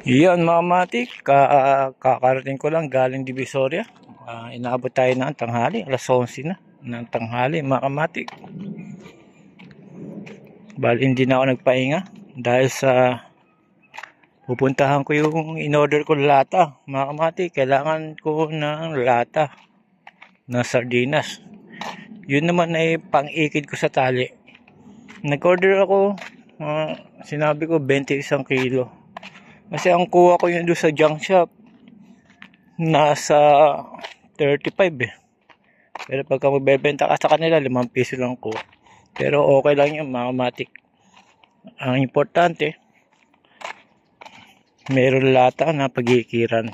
Iyon mga matik, kakarating ko lang galing Divisoria. Inaabot tayo ng tanghali, alas 11 na ng tanghali mga kamatik. Bali hindi na ako nagpahinga dahil sa pupuntahan ko yung in-order ko lata mga kamatik. Kailangan ko ng lata na sardinas. Yun naman ay pang-ikid ko sa tali. Nag-order ako, sinabi ko 21 kilo. Kasi ang kuha ko yun doon sa junk shop, nasa 35 eh. Pero pagka magbebenta ka sa kanila, 5 piso lang ko. Pero okay lang yun mga matik. Ang importante, meron lata na pag-iikiran.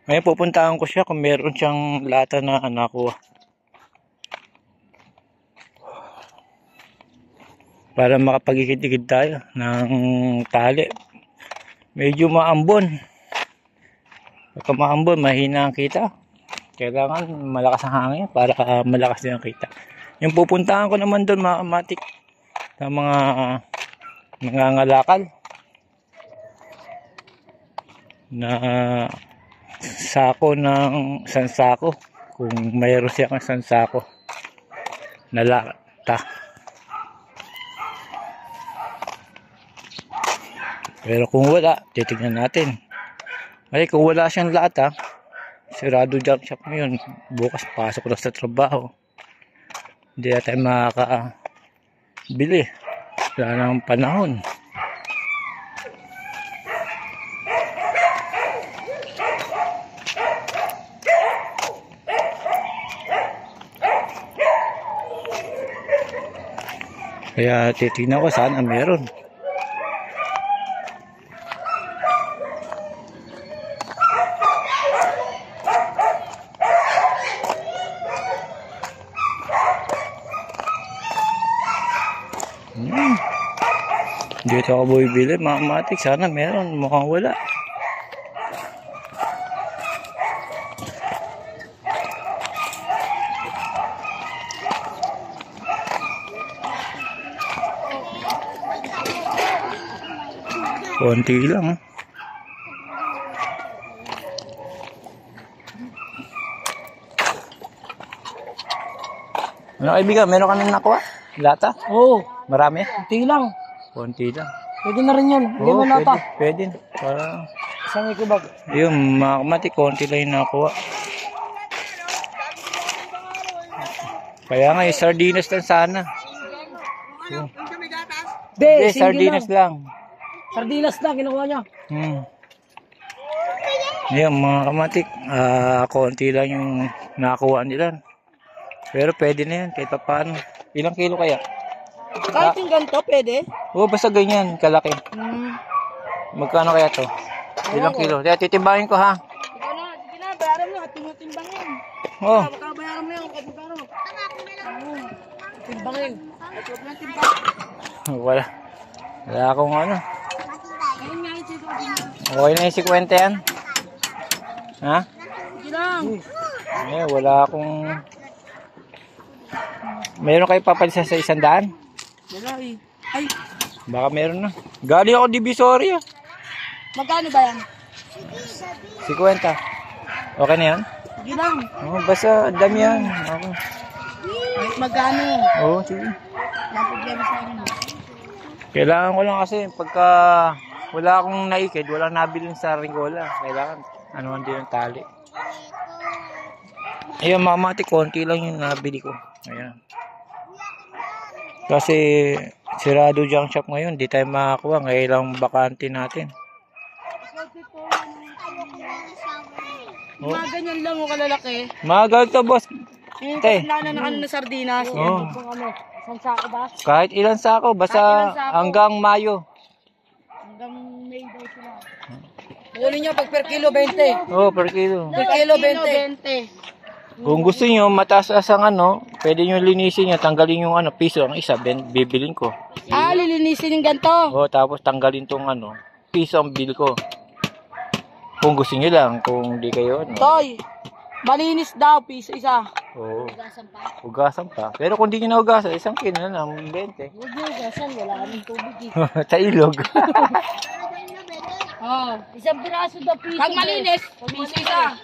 Ngayon pupuntahan ko siya kung meron siyang lata na nakuha. Para makapag-ikid-ikid tayo ng tali. Medyo maambon. Pagka maambon, mahina ang kita. Kailangan malakas ang hangin para malakas din ang kita. Yung pupuntahan ko naman doon mga kamatik sa mga nangangalakal na sako ng sansako. Kung mayroon siyang sansako na lata. Pero kung wala, titignan natin. Ay, kung wala siyang lata, sirado junk shop ngayon. Bukas pasok na sa trabaho. Hindi na tayo makakabili. Wala nang panahon. Kaya titignan ko sana meron. Dito ako bumibili mga matik, sana meron, mukhang wala. Konti lang ha. Ano kaibigan, meron ka nang nakuha? Lata? Oo. Marami? Konti lang. Konti lang. Pwede na rin yun. Hindi Oo, mo lata. pwede. Para Isang ikubag. yung mga kamati, konti lang yung nakuha. Kaya nga, yung sardinas lang sana. Hindi, sardinas lang. Sardinas lang, kinukuha niya. Yan mga kamatik, konti lang yung nakuha nila. Pero pwede na yan, kahit pa paano. Ilang kilo kaya? Kahit yung ganito, pwede. Oo, basta ganyan, kalaki. Magkano kaya to? Ilang kilo? Kaya titimbangin ko ha. Sige na, bayaran mo. Timbangin. Oo. Baka bayaran mo yung kagano. Timbangin. Wala. Wala akong ano. Okay na yung 50 yan? Ha? Sige lang. Wala akong... Meron kayo papalisa sa 100? Wala eh. Ay, Baka meron na. Galing ako Divisoria. magkano ba yan? 50. Okay na yan? Sige lang. Oo, basta dami yan. Okay. Kahit magkano. Oo, sige. Walang problema sa akin. Kailangan ko lang kasi pagka wala akong naikid, walang nabilin sa Ringola. Kailangan ano din ang tali. Ayun, mamati, konti lang yung nabili ko. Ayan. Kasi sirado junk shop ngayon, di tayo makakuha. Ngayon lang bakante natin. Mga ganyan lang o kalalaki. Magal to, boss. Yung Te. kaslana na ano na sardinas. Oo. Isang sako ba? Kahit ilan sako, basta Kahit ilan sako. hanggang Mayo. Hanggang May daw sila. Huli nyo pag per kilo 20. Oo, per kilo. Per kilo 20. Kung gusto nyo, mataas ang ano, pwede nyo linisin nyo, tanggalin yung ano, piso ang isa, bibilin ko. Ah, lilinisin yung ganito. Oo, tapos tanggalin tong ano, piso ang bill ko. Kung gusto nyo lang, kung di kayo, ano. Toy, malinis daw, piso isa. Oo. Hugasan pa. Pero kung di nyo nahugasan, 1 kilo na lang, 20. Huwag nyo hugasan, wala kaming tubig eh. Sa ilog. Oo. Isang piraso daw piso. Pag malinis, piso isa.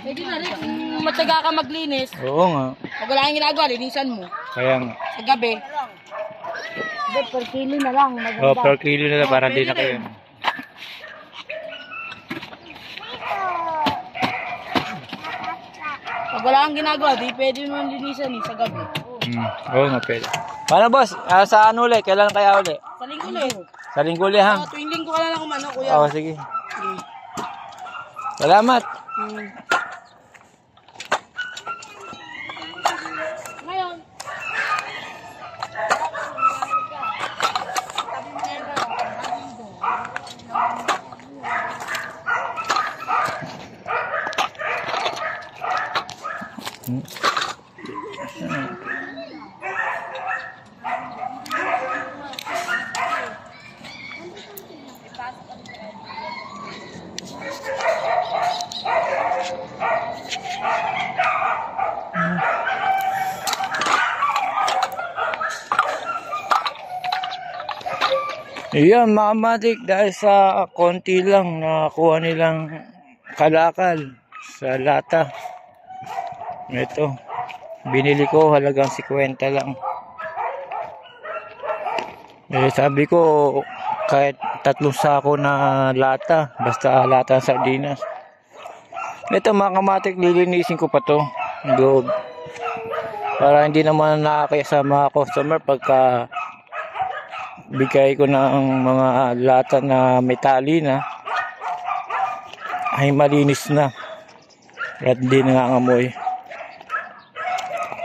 Pwede na rin kung matyaga ka maglinis. Oo nga. Pag wala kang ginagawa, linisan mo. Kaya nga. Sa gabi. Hindi, per kilo na lang. Maganda. Oh, per kilo na lang para di na kayo. Pag wala kang ginagawa, di pwede naman linisan sa gabi. Oo nga, pwede. Paano boss? Sa ano ulit? Kailan kaya ulit? Sa linggo na eh. Sa linggo ulit ha? Tuwing linggo ka na lang kumano, kuya. Oo, sige. Salamat. Ngayon. Iyan, mga kamatik, dahil sa konti lang nakuha nilang kalakal sa lata. Ito, binili ko halagang 50 lang. Sabi ko, kahit 3 sako na lata, basta lata ng sardinas. Ito mga kamatik, lilinisin ko pa to loob, para hindi naman nakakaya sa mga customer pagka bigay ko ng mga lata na metali na ay malinis na at di nangangamoy.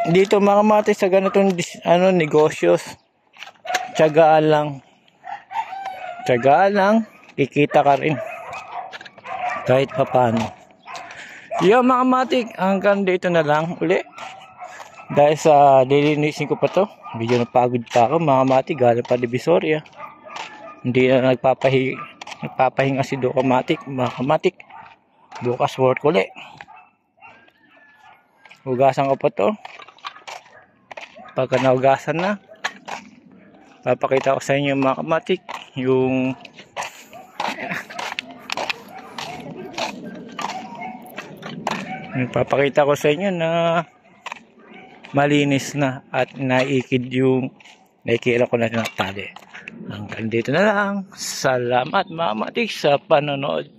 Dito mga kamatis sa ganitong negosyo, tiyagaan lang, kikita ka rin kahit papano. Yo mga kamatik, hanggang dito na lang uli dahil sa lilinisin ko pa to. Medyo napagod pa ako mga kamatik, galing pa Divisoria. Hindi na nagpapahinga si Do Kamatik. Mga kamatik, bukas work ulit. Hugasan ko pa to. Pagka nahugasan na, papakita ko sa inyo mga kamatik yung papakita ko sa inyo na malinis na at naikid yung naikila ko na ng tali. Hanggang dito na lang. Salamat mga kamatik sa panonood.